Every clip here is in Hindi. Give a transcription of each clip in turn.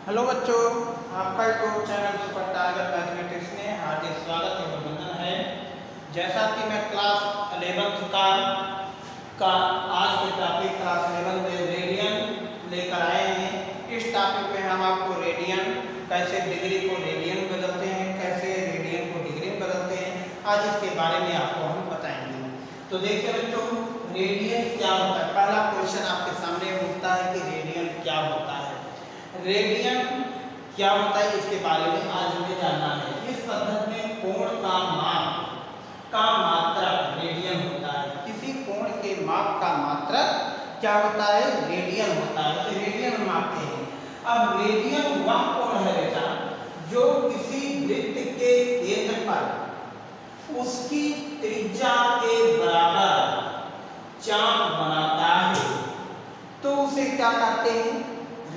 हेलो बच्चों, आपका YouTube channel super target mathematics में हार्दिक स्वागत एवं वंदन है। जैसा कि मैं क्लास 11th का आज के टॉपिक क्लास 11 में रेडियन लेकर आए हैं। इस टॉपिक में हम आपको रेडियन कैसे डिग्री को रेडियन में बदलते हैं, कैसे रेडियन को डिग्री में बदलते हैं, आज इसके बारे में आपको हम बताएंगे। तो देखिए बच्चों, रेडियन क्या होता है। पहला क्वेश्चन आपके सामने उठता है कि रेडियन क्या होता है। रेडियन क्या होता है इसके बारे में आज हमें जानना है। इस पद्धति में कोण का माप का मात्रक रेडियन होता है। किसी कोण के माप का मात्रक क्या होता है? रेडियन होता है। तो रेडियन मापते हैं। अब रेडियन वह कोण है बेटा जो किसी वृत्त के केंद्र पर उसकी त्रिज्या के बराबर चाप बनाता है तो उसे क्या कहते हैं?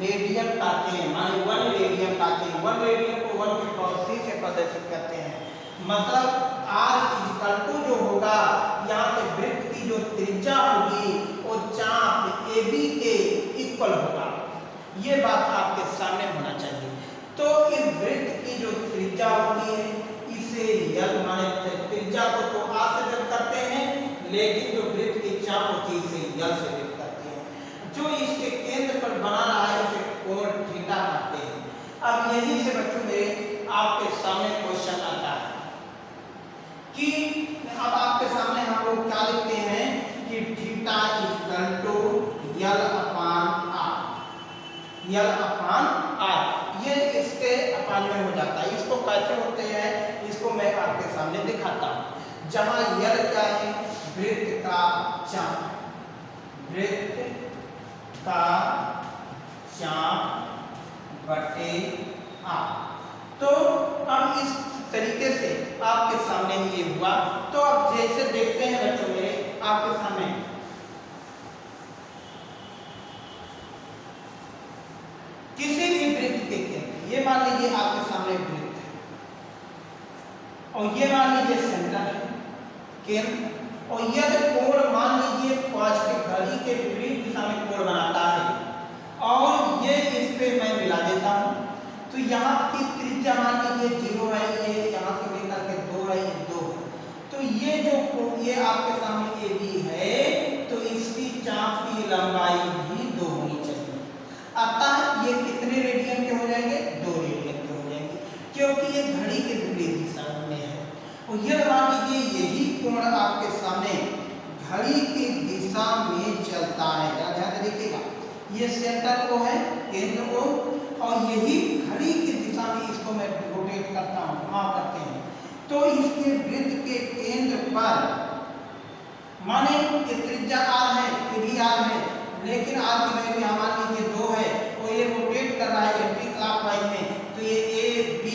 रेडियन कहते हैं। माने 1 रेडियन कहते हैं। 1 रेडियन को 1 की पावर 3 से प्रदर्शित करते हैं। मतलब r जो होगा, यहाँ से वृत्त की जो त्रिज्या होगी वो चाप AB के इक्वल होगा। ये बात आपके सामने होना चाहिए। तो इस वृत्त की जो त्रिज्या होती है इसे L माने त्रिज्या को तो R से व्यक्त करते हैं, लेकिन जो वृत्त की चाप होती है इसे L से व्यक्त करते हैं। जो इसके केंद्र पर बना रहा है उसे कोण थीटा कहते हैं। अब यही से बच्चों मेरे आपके सामने क्वेश्चन आता है कि अब आपके सामने हम लोग क्या लिखते हैं कि theta equal to L upon R। L upon R ये इसके अपान में हो जाता है। इसको कैसे होते हैं इसको मैं आपके सामने दिखाता हूँ। जहाँ L क्या है? वृत्त का चाप, वृत्त का चाप बटे R। तो अब इस तरीके से आपके सामने ये हुआ। तो अब जैसे देखते हैं बच्चों मेरे आपके सामने किसी भी वृत्त के केंद्र, ये मान लीजिए आपके सामने वृत्त है और ये मान लीजिए सेंटर है केंद्र, और यह कोण मान लीजिए 5 की घड़ी के विपरीत दिशा में कोण बनाता है और ये इस पे मैं मिला देता हूँ। तो यहाँ की त्रिज्या मान लीजिए 0 है, ये यहाँ से लेकर के 2 है, ये 2 है। तो ये जो ये आपके सामने AB है तो इसकी चाप की लंबाई भी 2 होनी चाहिए। अतः ये कितने रेडियन के हो जाएंगे? 2 रेडियन के हो जाएंगे, क्योंकि ये घड़ी के विपरीत दिशा में है। और यह मान लीजिए यही कोण आपके सामने घड़ी की दिशा में चलता है। ध्यान से देखिएगा, ये सेंटर को है केंद्र को, और यही घड़ी की दिशा में इसको मैं रोटेट करता हूँ, घुमाव करते हैं। तो इसके वृत्त के केंद्र पर माने कि त्रिज्या R है, ये भी R है, लेकिन R की वैल्यू यहाँ मान लीजिए 2 है और ये रोटेट कर रहा है एंटी क्लॉकवाइज में, तो ये AB,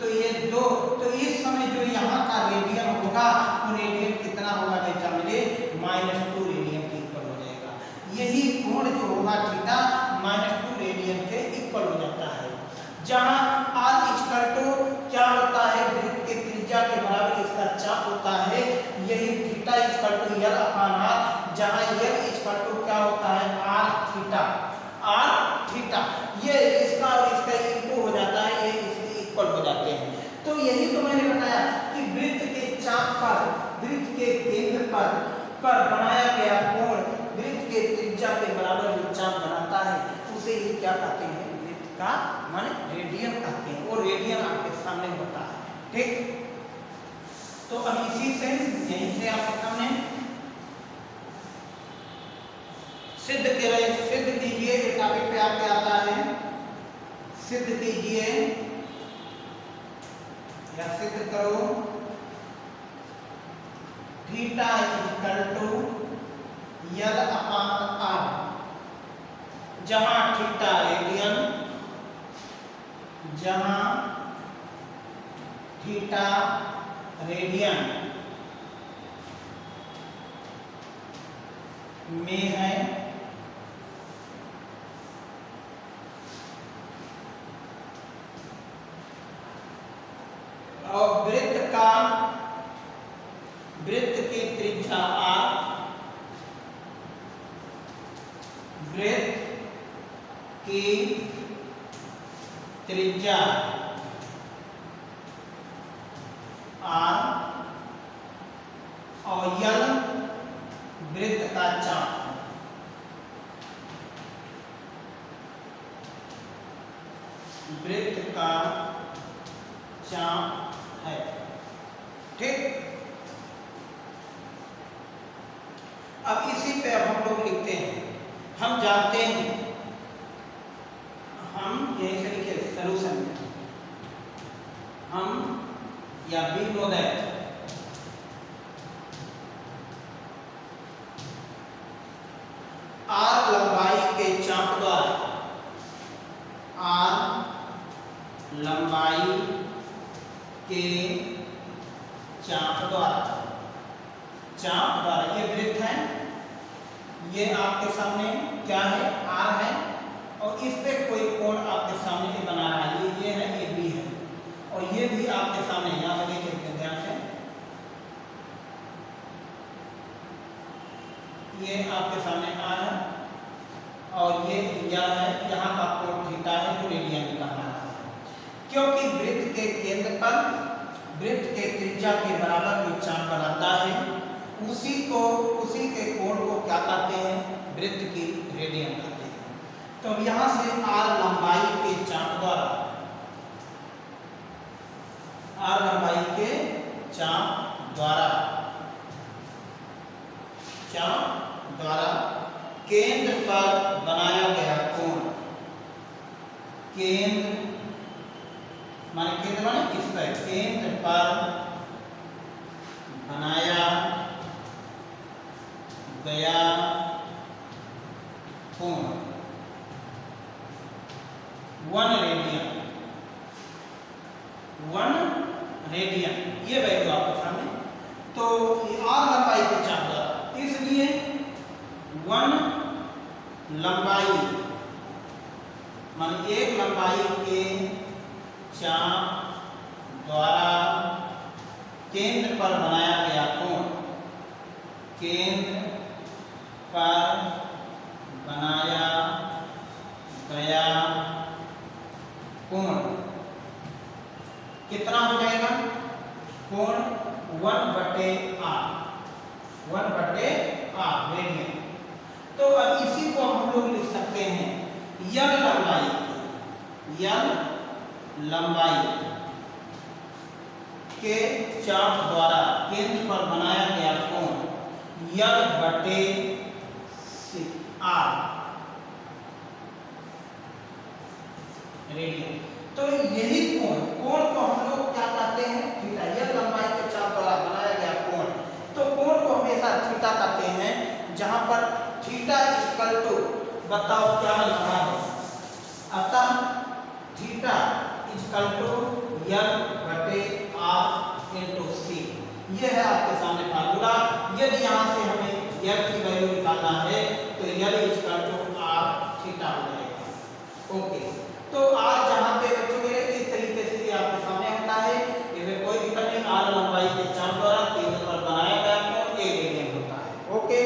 तो ये 2। तो इस समय जो यहाँ का रेडियन होगा वो रेडियन कितना होगा बेटा मेरे? -2 रेडियन के इक्वल हो जाएगा। यही कोण जो होगा थीटा -2 रेडियन के इक्वल हो जाता है। जहाँ R इक्वल टू क्या होता है? वृत्त के त्रिज्या के बराबर इसका चाप होता है। यही theta equal to L upon R, जहाँ L इक्वल टू क्या होता है? R theta, R theta. ये इसका और इसका इक्वल हो जाता है, ये इसके इक्वल हो जाते हैं। तो यही तो मैंने बताया कि वृत्त के चाप पर, वृत्त के केंद्र पर बनाया गया कोण वृत्त के त्रिज्या के बराबर जो चाप बनाता है उसे ही क्या कहते हैं? वृत्त का माने रेडियन कहते हैं। और रेडियन आपके सामने होता है, ठीक। तो अब इसी से यहीं से आपके सामने सिद्ध कीजिए। जो टॉपिक पे आपके आता है सिद्ध कीजिए या सिद्ध करो theta equal to L upon R, जहां थीटा रेडियन, जहां थीटा रेडियन में है और वृत्त की त्रिज्या R, वृत्त की त्रिज्या r और यल वृत्त का चाप, वृत्त का चाप है। ठीक, अब इसी पे अब हम लोग लिखते हैं। हम जानते हैं, हम यहीं से लिखे सॉल्यूशन में, हम या बी नो दैट आर लंबाई के चाप द्वारा, आर लंबाई के चाप द्वारा, चाप द्वारा, ये वृत्त है, ये आपके सामने क्या है, आर है, और इस पे कोई कोण आपके सामने ये बना रहा है, ये है, ये बी है, और ये भी आपके सामने, यहाँ से देखिए ध्यान से, ये आपके सामने आर है और ये यह है, यहाँ का कोण थीटा है जो रेडियन निकाल रहा है। क्योंकि वृत्त के केंद्र पर वृत्त के त्रिज्या के बराबर जो चाप बनाता है, उसी के कोण को क्या कहते हैं, वृत्त की रेडियन कहते हैं। तो यहाँ से आर लंबाई के चाप द्वारा, आर लंबाई के चाप द्वारा केंद्र पर बनाया गया कोण, केंद्र माने किस पर, केंद्र पर बनाया गया कोण 1 रेडियन, 1 रेडियन, ये वैल्यू आपके सामने। तो आर लंबाई के चाप द्वारा, इसलिए 1 लंबाई मान एक लंबाई के चाप द्वारा केंद्र पर बनाया गया कोण, केंद्र पर बनाया गया कोण कितना हो जाएगा, कोण 1/r, 1/r रेडियन। तो अब इसी को हम लोग लिख सकते हैं, यल लंबाई के चाप द्वारा केंद्र पर बनाया गया कोण यल/r रेडियन। तो यही कोण को हम लोग क्या कहते हैं, थीटा। यल लंबाई के चाप द्वारा बनाया गया कोण, तो कोण को हमेशा थीटा कहते हैं, जहां पर थीटा इक्वल टू, बताओ क्या बन रहा है, अतः थीटा इक्वल टू यल/r इंटू सी। ये है आपके सामने फार्मूला। यदि यहाँ से हमें यल की वैल्यू निकालना है तो यल इक्वल टू r थीटा हो जाएगा। ओके, तो r जहाँ पे बच्चों मेरे इस तरीके से आपके सामने होता है, इसमें कोई दिक्कत नहीं, r लंबाई के चाप द्वारा केंद्र पर बनाया गया कोण a रेडियन होता है। ओके,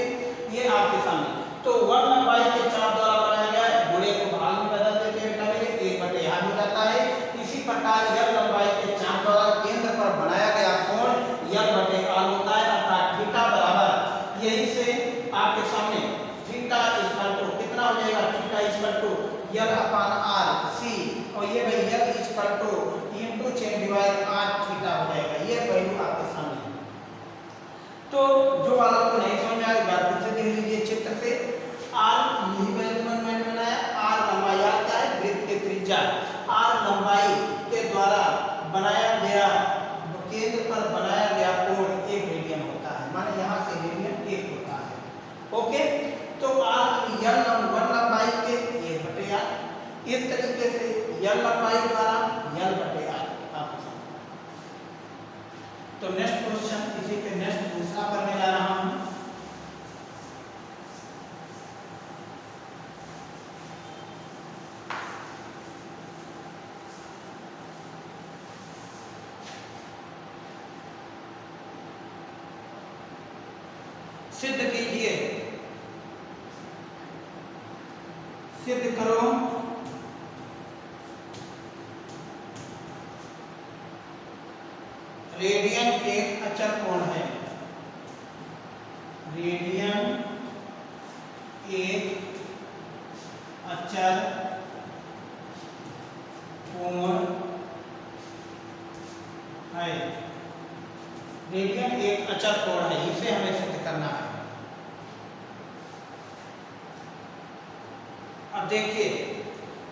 ये आपके सामने। तो 1 लंबाई के चाप द्वारा बनाया गया है, गुणे को भाग में बदल देते हैं बेटा मेरे, 1/r हो जाता है। इसी प्रकार यल लंबाई के चाप द्वारा केंद्र पर बनाया गया कोण यल/r होता है, अर्थात थीटा बराबर, यही से आपके सामने थीटा इक्वल टू कितना हो जाएगा, थीटा इक्वल टू यल/r सी, और ये भाई यल इक्वल टू इनटू चेन डिवाइड r थीटा हो जाएगा। ये वैल्यू आपके सामने। तो जो वाला को नहीं समझ में आया, बात फिर से देख लीजिए चित्र से। r यही वैल्यू मैंने बनाया, r लंबाई, r क्या है, वृत्त की त्रिज्या, r लंबाई के द्वारा बनाया गया, केंद्र पर बनाया गया कोण 1 रेडियन होता है, माने यहाँ से रेडियन 1 होता है। ओके, तो r यल 1 लंबाई के 1/r, इस तरीके से यल लंबाई द्वारा यल/r आपके सामने। तो नेक्स्ट क्वेश्चन, इसी के नेक्स्ट दूसरा करने जा रहा हूं। सिद्ध कीजिए, सिद्ध करो रेडियन एक अचर कोण है। रेडियन एक अचर कोण है। रेडियन एक अचर कोण है, इसे हमें सिद्ध करना है। अब देखिए,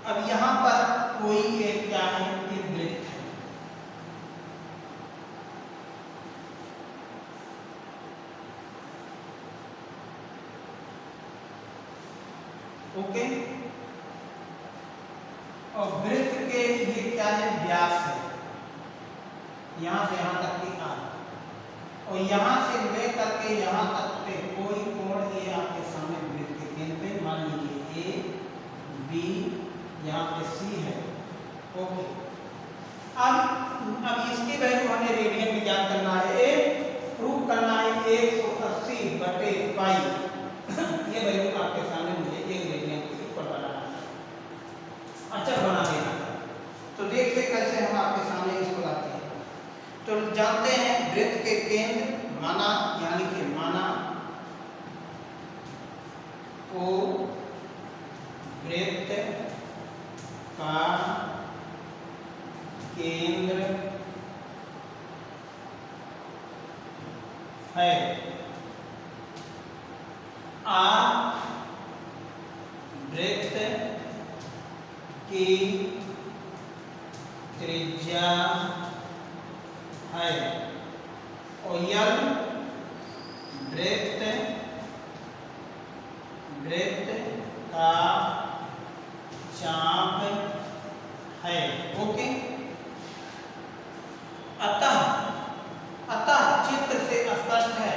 अब यहां पर कोई एक क्या है, एक वृत्त है। ओके, और वृत्त के ये क्या है, व्यास है, यहां से यहां तक की आर, और यहां से लेकर के यहां तक पे कोई कोण ये आपके सामने वृत्त के केंद्र पे, मान लीजिए ए बी, यहाँ पे सी है। ओके, अब इसकी वैल्यू हमें रेडियन में ज्ञात करना है, प्रूव करना है 180 बटे पाई। ये वैल्यू आपके सामने मुझे एक रेडियन के ऊपर बनाना है, अच्छा बना देना। तो देखिए कैसे हम आपके सामने इसको लाते हैं। तो जानते हैं वृत्त के केंद्र माना, यानी कि माना ओ वृत्त का केंद्र है, आर वृत्त की त्रिज्या है, और यल वृत्त का चाप है। ओके, अतः चित्र से स्पष्ट है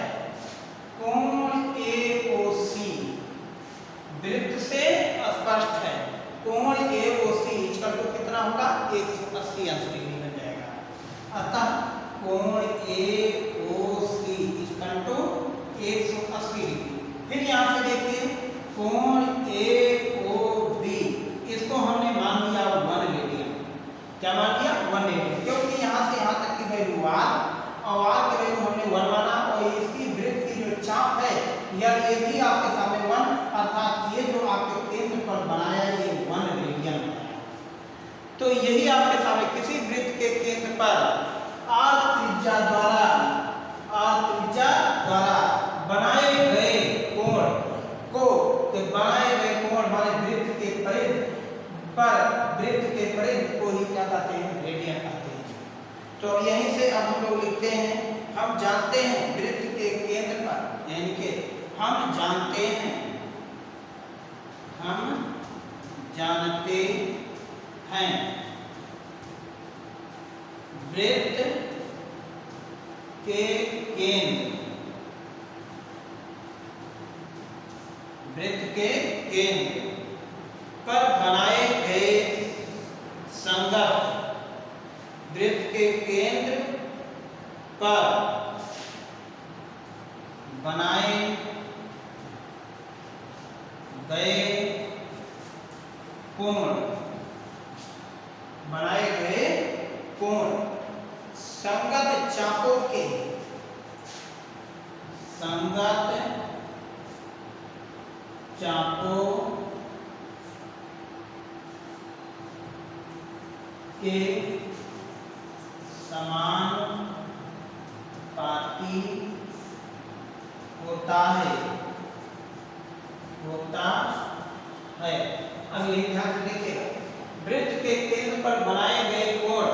कोण एओसी वृत्त से स्पष्ट है, कोण एओसी इसका तो कितना होगा, 180 अंश डिग्री बन जाएगा। अतः कोण एओसी इसका तो 180 डिग्री। फिर यहाँ से देखिए कोण एओबी, इसको हमने मान लिया 1 रेडियन। क्या मान लिया, 1 रेडियन, क्योंकि यहाँ से यहाँ तक की वैल्यू आर, और आर की वैल्यू हमने 1 माना, और इसकी वृत्त की जो चाप है ये भी आपके सामने 1, अर्थात ये जो आपके केंद्र पर बनाया ये 1 रेडियन बनाया। तो यही आपके सामने किसी वृत्त के केंद्र पर आर त्रिज्या द्वारा बनाए गए कोण को, बनाए गए कोण हमारे वृत्त के परिध को ही क्या कहते हैं, रेडियन कहते हैं। तो यहीं से अब हम लोग लिखते हैं, हम जानते हैं वृत्त के केंद्र पर, यानी कि हम जानते हैं वृत्त के केंद्र पर बनाए गए संगत, वृत्त के केंद्र पर बनाए गए कोण संगत चापों के समानुपाती होता है। अब यही ध्यान से देखिएगा, वृत्त के केंद्र पर बनाए गए कोण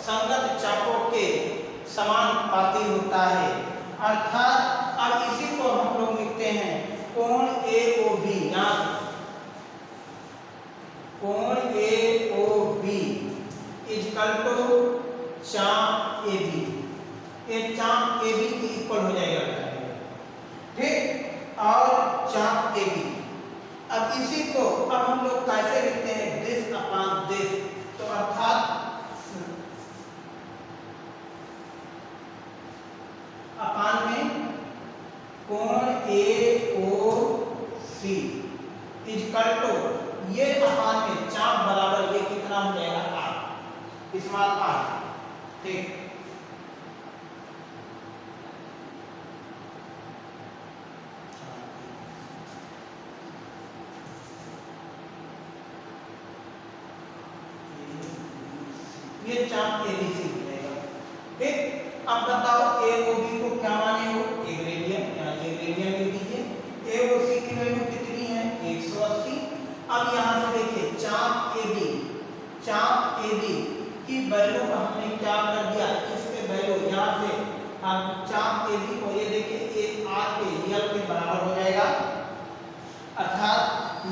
संगत चापों के समानुपाती होता है, अर्थात अब इसी को हम लोग लिखते हैं कोण एओबी, कोण एओबी इक्वल टू चाप एबी, ये चाप एबी की इक्वल हो जाएगा, ठीक, और चाप एबी। अब इसी को अब हम लोग कैसे लिखते हैं, दिस अपान दिस, तो अर्थात अपान में कोण एओसी इक्वल टू ये अपान में चाप बराबर ये कितना हो जाएगा, आर, स्मॉल आर, ठीक। ये चाप एबीसी हो जाएगा। ठीक, अब बताओ एओबी को क्या माने हो, एक रेडियन, यहाँ एक रेडियन लिख दीजिए। एओसी की वैल्यू कितनी है 180। अब यहाँ से देखिए चाप एबी की वैल्यू हमने क्या कर दिया, इसके वैल्यू यहाँ से हम चाप एबी को ये देखिए एक आर के रियल के बराबर हो जाएगा, अर्थात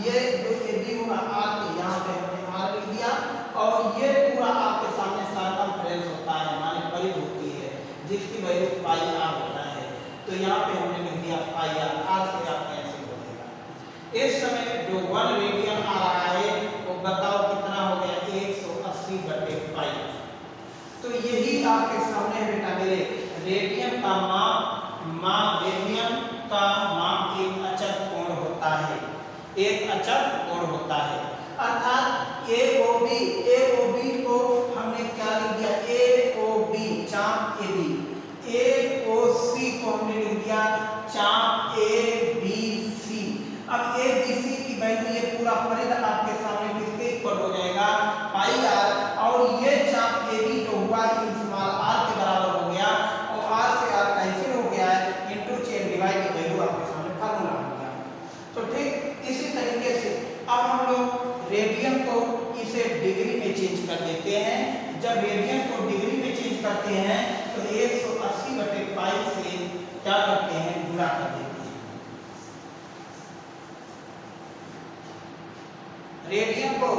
ये जो एबी होगा आर के, यहाँ पे हमने आर लिख दिया और ये पूरा आपके सामने सर्कमफ्रेंस होता है, माने परिधि होती है जिसकी वैल्यू पाई आर होता है। तो यहाँ पे हमने लिख दिया पाई आर, आर से आप कैंसिल हो जाएगा। इस समय जो 1 रेडियन आ रहा है वो बताओ कितना हो गया 180/पाई। तो यही आपके सामने है बेटा मेरे, रेडियन का रेडियन का माप एक अचर कोण होता है, एक अचर कोण होता है। अर्थात एओबी को हमने क्या लिख दिया, एओबी चाप एबी, एओसी को हमने लिख दिया चाप एबीसी। अब एबीसी की वैल्यू ये पूरा परिधि आपके सामने किसके इक्वल हो जाएगा, पाई आर, और ये चाप एबी जो हुआ स्मॉल आर के बराबर हो गया और आर से आर कैंसिल हो गया है, इनटू चेन डिवाइड की वैल्यू आपके सामने फार्मूला हो गया। तो ठीक इसी तरीके से अब हम लोग रेडियन को इसे डिग्री में चेंज कर देते हैं। जब रेडियन को डिग्री में चेंज करते हैं तो 180/पाई से क्या करते हैं, गुणा कर देते हैं। रेडियन को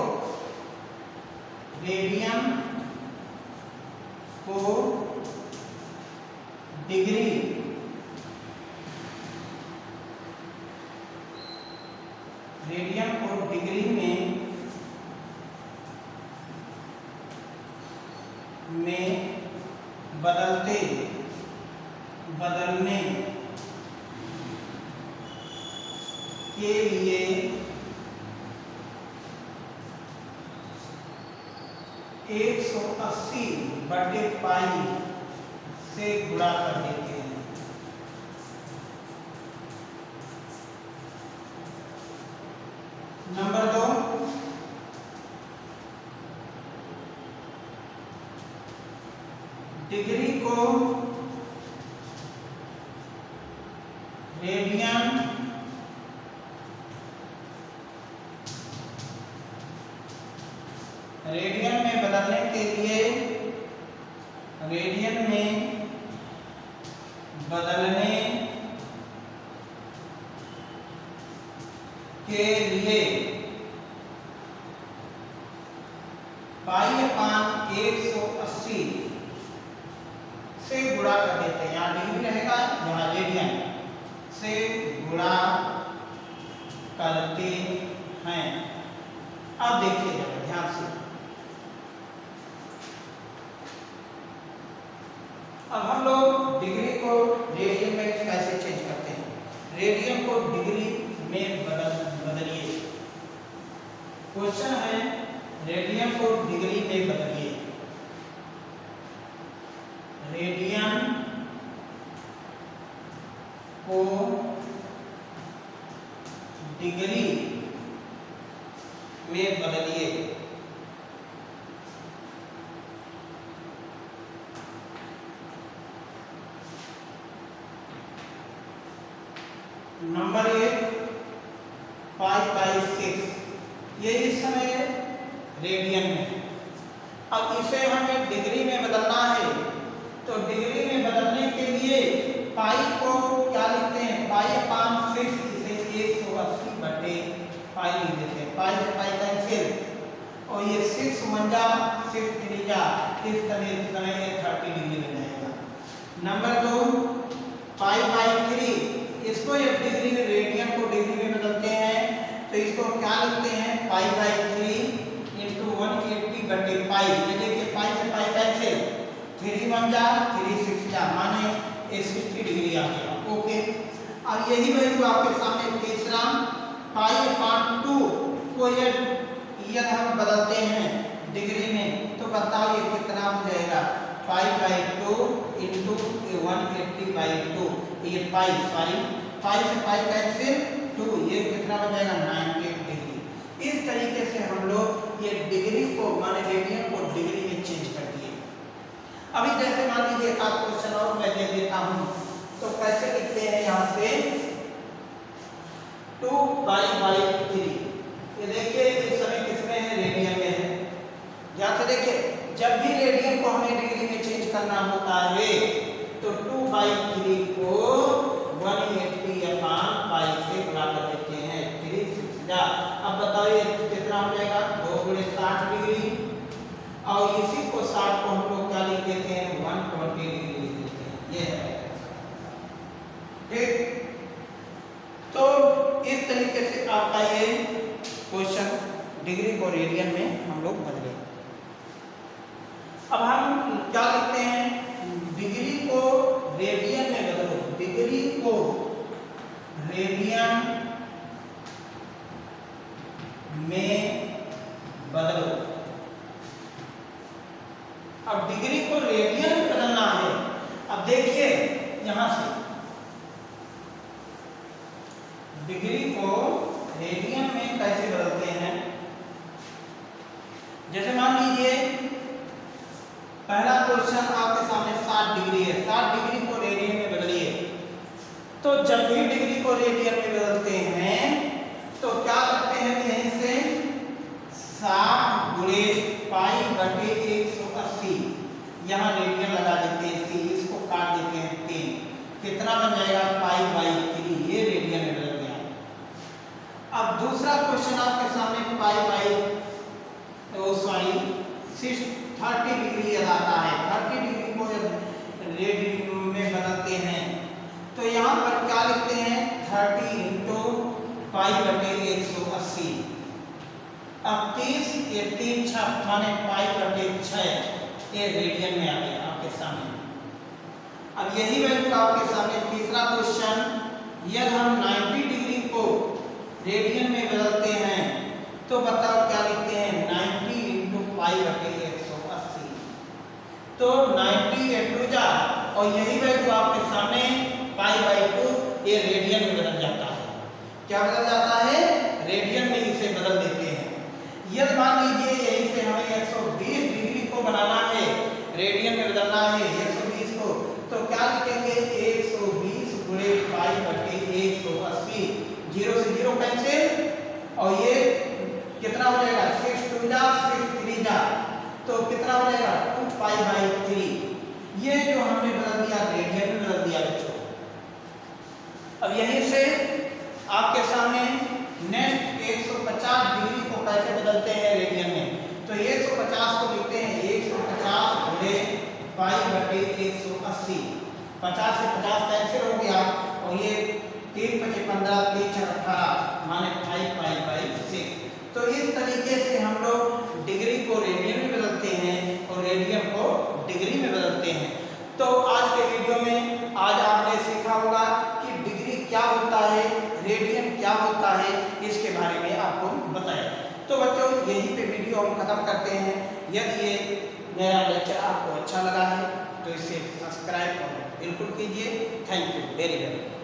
डिग्री में बदलने के लिए 180/पाई से गुणा कर देते हैं। नंबर 2, डिग्री को रेडियन में बदलने के लिए पाई/180 से गुणा कर देते हैं। यहाँ डिग्री रहेगा, यहाँ रेडियन से गुणा करते हैं। अब देखिए ध्यान से, अब हम लोग डिग्री को रेडियन में कैसे चेंज करते हैं। रेडियन को डिग्री में बदलिए। क्वेश्चन है रेडियन को डिग्री में बदलिए। रेडियन को डिग्री में बदलिए। नंबर 1 5/6, ये इस समय रेडियन में। अब इसे हमें डिग्री में बदलना है, तो डिग्री में बदलने के लिए पाई को क्या लिखते हैं, पाई/6, इसे 180/पाई लिख देते हैं। पाई से पाई कैंसिल और ये 6 1 6 3 इस समय 30 डिग्री बन जाएगा। नंबर 2 पाई/3, इसको एक डिग्री में रेडियन को डिग्री में बदलते हैं तो इसको क्या लिखते हैं, पाई/3 × 180/पाई। ये देखिए पाई से पाई कैंसिल, 3 1 3 6 माने 60 डिग्री आ गया। ओके, अब यही वैल्यू आपके सामने तीसरा पाई/2 को यदि हम बदलते हैं डिग्री में तो बताओ ये कितना हो जाएगा, पाई/2 × 180/2। ये पाई से पाई कैंसिल 2, ये कितना हो जाएगा 90 डिग्री। इस तरीके से हम लोग ये डिग्री को माने रेडियन को डिग्री में चेंज करते हैं। अभी जैसे मान लीजिए एक आध क्वेश्चन और मैं दे देता हूँ, तो कैसे लिखते हैं यहाँ से 2 पाई/3। ये देखिए इस समय किसमें है, रेडियन में है। यहाँ से देखिए जब भी रेडियन को हमें डिग्री में चेंज करना होता है तो 2/3 को 180/पाई से गुणा कर देते हैं, 360। अब बताइए कितना हो जाएगा, 2 × 60 डिग्री, और इसी को 60 को हम लोग क्या लिख देते हैं, 120 डिग्री लिख देते हैं। ये है ठीक। तो इस तरीके से आपका ये क्वेश्चन डिग्री को रेडियन में हम लोग बदले। अब हम क्या लिखते हैं, डिग्री को रेडियन में बदलो, डिग्री को रेडियन में बदलो। अब डिग्री को रेडियन में बदलना है। अब देखिए यहां से डिग्री को रेडियन में कैसे बदलते हैं। जैसे मान लीजिए पहला क्वेश्चन आपके सामने 60 डिग्री है, 60 डिग्री को रेडियन में बदलिए। तो जब भी डिग्री को रेडियन में बदलते हैं तो क्या करते हैं, यहीं से 60 × पाई/180 यहाँ रेडियन लगा देते हैं, इसको काट देते हैं 3, कितना बन जाएगा, पाई/3। ये रेडियन में बदल गया। अब दूसरा क्वेश्चन आपके सामने 30 डिग्री आता है, 30 डिग्री को रेडियन में बदलते हैं तो यहाँ पर क्या लिखते हैं, 30 × पाई/180। अब 30 ये 3 6 माने पाई/6, ये रेडियन में आ गया आपके सामने। अब यही वैल्यू आपके सामने तीसरा क्वेश्चन, यदि हम 90 डिग्री को रेडियन में बदलते हैं तो बताओ क्या लिखते हैं, 90 × पाई/180। तो 90 × 2 और यही वैल्यू आपके सामने पाई/2, ये रेडियन में बदल जाता है। क्या बदल जाता है, रेडियन में इसे बदल देते हैं। यदि मान लीजिए यहीं से हमें 120 डिग्री को बनाना है, रेडियन में बदलना है 120 को, तो क्या लिखेंगे, 120 × पाई/180, 0 से 0 कैंसिल, और ये कितना हो जाएगा, 6 2 6 3 तो कितना हो जाएगा, 2 पाई/3। ये जो हमने बदल दिया रेडियन में बदल दिया बच्चों। अब यहीं से आपके सामने नेक्स्ट 150 डिग्री को कैसे बदलते हैं रेडियन में, तो 150 को लिखते हैं 150 × पाई/180। 50 से 50 कैंसिल हो गया, और ये 3 × 5 = 15, 3 × 4 = 18 माने 5 पाई/6। तो इस तरीके से हम लोग डिग्री को रेडियन में बदलते हैं और रेडियन को डिग्री में बदलते हैं। तो आज के वीडियो में आज आपने सीखा होगा कि डिग्री क्या होता है, रेडियन क्या होता है, इसके बारे में आपको बताया। तो बच्चों यहीं पे वीडियो हम खत्म करते हैं। यदि ये मेरा लेक्चर आपको अच्छा लगा है तो इसे सब्सक्राइब बिल्कुल कीजिए। Thank you very much.